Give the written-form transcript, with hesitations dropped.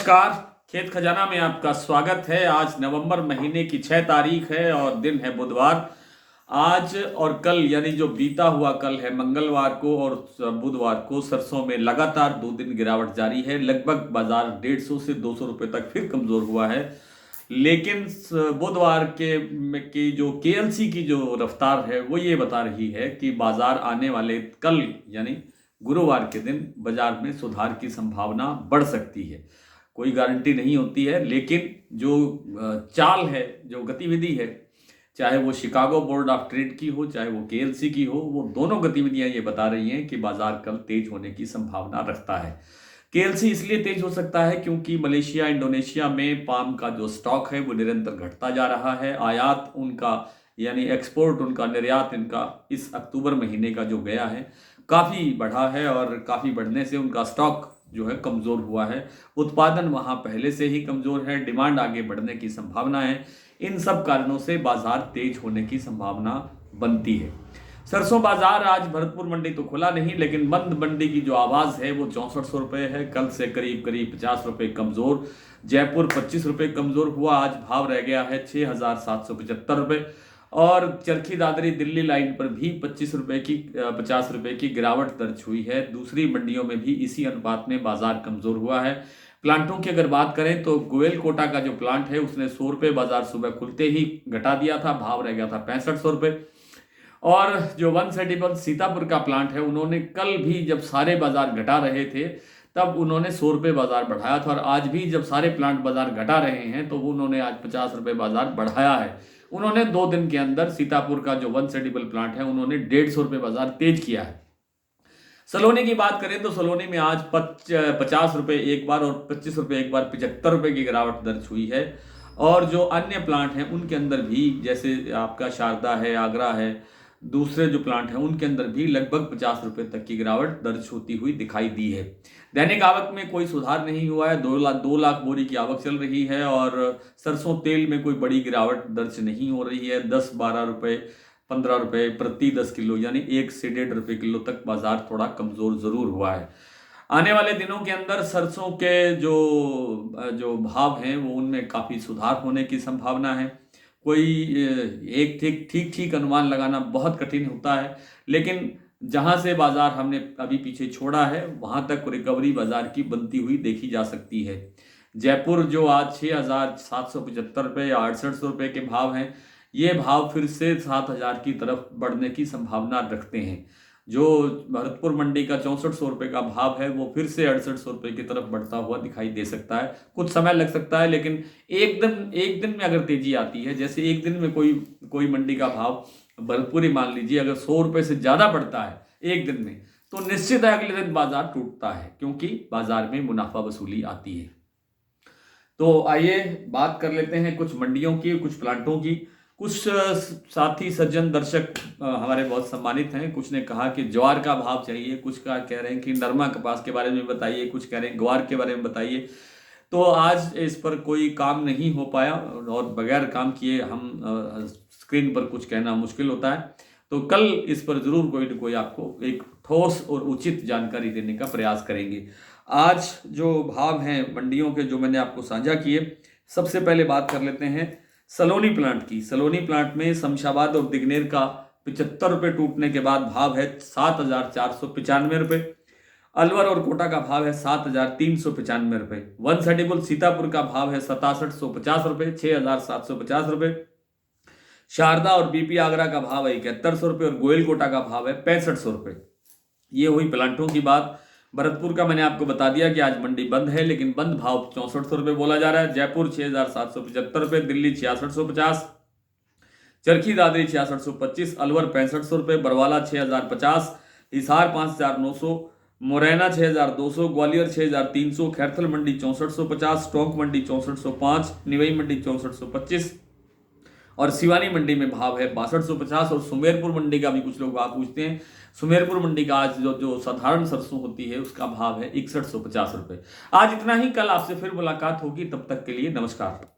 नमस्कार। खेत खजाना में आपका स्वागत है। आज नवंबर महीने की 6 तारीख है और दिन है बुधवार। आज और कल यानी जो बीता हुआ कल है मंगलवार को और बुधवार को सरसों में लगातार 2 दिन गिरावट जारी है। लगभग बाजार 150 से 200 रुपए तक फिर कमजोर हुआ है। लेकिन बुधवार की जो केएलसी की जो रफ्तार है वो ये बता रही है कि बाजार आने वाले कल यानी गुरुवार के दिन बाजार में सुधार की संभावना बढ़ सकती है। कोई गारंटी नहीं होती है, लेकिन जो चाल है, जो गतिविधि है, चाहे वो शिकागो बोर्ड ऑफ ट्रेड की हो, चाहे वो केएलसी की हो, वो दोनों गतिविधियां ये बता रही हैं कि बाजार कल तेज होने की संभावना रखता है। केएलसी इसलिए तेज हो सकता है क्योंकि मलेशिया, इंडोनेशिया में पाम का जो स्टॉक है वो निरंतर घटता जा रहा है। आयात उनका यानी एक्सपोर्ट उनका, निर्यात इनका इस अक्टूबर महीने का जो गया है काफ़ी बढ़ा है और काफ़ी बढ़ने से उनका स्टॉक जो है कमज़ोर हुआ है। उत्पादन वहाँ पहले से ही कमज़ोर है, डिमांड आगे बढ़ने की संभावना है। इन सब कारणों से बाजार तेज होने की संभावना बनती है। सरसों बाजार आज भरतपुर मंडी तो खुला नहीं, लेकिन बंद मंडी की जो आवाज़ है वो 6400 रुपये है। कल से करीब करीब 50 रुपये कमज़ोर। जयपुर 25 रुपये कमज़ोर हुआ, आज भाव रह गया है 6775 रुपये। और चरखी दादरी दिल्ली लाइन पर भी 25 रुपये की 50 रुपये की गिरावट दर्ज हुई है। दूसरी मंडियों में भी इसी अनुपात में बाजार कमज़ोर हुआ है। प्लांटों की अगर बात करें तो गोयल कोटा का जो प्लांट है उसने 100 रुपये बाजार सुबह खुलते ही घटा दिया था, भाव रह गया था 6500 रुपये। और जो वन सेटिबल सीतापुर का प्लांट है उन्होंने कल भी जब सारे बाजार घटा रहे थे तब उन्होंने 100 रुपये बाजार बढ़ाया था, और आज भी जब सारे प्लांट बाजार घटा रहे हैं तो उन्होंने आज 50 रुपये बाजार बढ़ाया है। उन्होंने 2 दिन के अंदर सीतापुर का जो वन सेटिबल प्लांट है उन्होंने 150 रुपये बाजार तेज किया है। सलोनी की बात करें तो सलोनी में आज 50 रुपये एक बार और 25 रुपये एक बार 75 रुपये की गिरावट दर्ज हुई है। और जो अन्य प्लांट हैं उनके अंदर भी, जैसे आपका शारदा है, आगरा है, दूसरे जो प्लांट हैं उनके अंदर भी लगभग 50 रुपये तक की गिरावट दर्ज होती हुई दिखाई दी है। दैनिक आवक में कोई सुधार नहीं हुआ है। 2 लाख बोरी की आवक चल रही है और सरसों तेल में कोई बड़ी गिरावट दर्ज नहीं हो रही है। 10-12 रुपये, 15 रुपये प्रति 10 किलो यानी 1 से 1.5 रुपये किलो तक बाजार थोड़ा कमज़ोर ज़रूर हुआ है। आने वाले दिनों के अंदर सरसों के जो भाव हैं वो उनमें काफ़ी सुधार होने की संभावना है। कोई एक ठीक अनुमान लगाना बहुत कठिन होता है, लेकिन जहां से बाजार हमने अभी पीछे छोड़ा है वहां तक रिकवरी बाजार की बनती हुई देखी जा सकती है। जयपुर जो आज 6775 रुपये या 6800 रुपये के भाव हैं, ये भाव फिर से 7000 की तरफ बढ़ने की संभावना रखते हैं। जो भरतपुर मंडी का 6400 रुपये का भाव है वो फिर से 6800 रुपये की तरफ बढ़ता हुआ दिखाई दे सकता है। कुछ समय लग सकता है, लेकिन एक दिन में अगर तेजी आती है, जैसे एक दिन में कोई मंडी का भाव भरतपुर ही मान लीजिए अगर 100 रुपये से ज़्यादा बढ़ता है एक दिन में, तो निश्चित है अगले दिन बाजार टूटता है, क्योंकि बाजार में मुनाफा वसूली आती है। तो आइए बात कर लेते हैं कुछ मंडियों की, कुछ प्लांटों की। कुछ साथी सज्जन दर्शक हमारे बहुत सम्मानित हैं। कुछ ने कहा कि ज्वार का भाव चाहिए, कुछ का कह रहे हैं कि नरमा कपास के बारे में बताइए, कुछ कह रहे हैं ग्वार के बारे में बताइए। तो आज इस पर कोई काम नहीं हो पाया और बगैर काम किए हम स्क्रीन पर कुछ कहना मुश्किल होता है। तो कल इस पर जरूर कोई न कोई आपको एक ठोस और उचित जानकारी देने का प्रयास करेंगे। आज जो भाव हैं मंडियों के जो मैंने आपको साझा किए, सबसे पहले बात कर लेते हैं सलोनी प्लांट की। सलोनी प्लांट में शमशाबाद और दिगनेर का 75 रुपये टूटने के बाद भाव है 7495 रुपये। अलवर और कोटा का भाव है 7395 रुपये। वन सेटिबल सीतापुर का भाव है 6750 रुपये, 6750 रुपये। शारदा और बीपी आगरा का भाव है 7100 रुपये और गोयल कोटा का भाव है 6500 रुपये। ये हुई प्लांटों की बात। भरतपुर का मैंने आपको बता दिया कि आज मंडी बंद है, लेकिन बंद भाव 6400 रुपये बोला जा रहा है। जयपुर 6775 रुपये, दिल्ली 6650, चरखी दादरी 6625, अलवर 6500 रुपये, बरवाला 6050, हिसार 5900, मुरैना 6200, ग्वालियर 6300, खैरथल मंडी 6450, टोंक मंडी 6405, निवई मंडी 6425 और सिवानी मंडी में भाव है 6250। और सुमेरपुर मंडी का भी कुछ लोग आप पूछते हैं। सुमेरपुर मंडी का आज जो साधारण सरसों होती है उसका भाव है 6150 रुपये। आज इतना ही, कल आपसे फिर मुलाकात होगी, तब तक के लिए नमस्कार।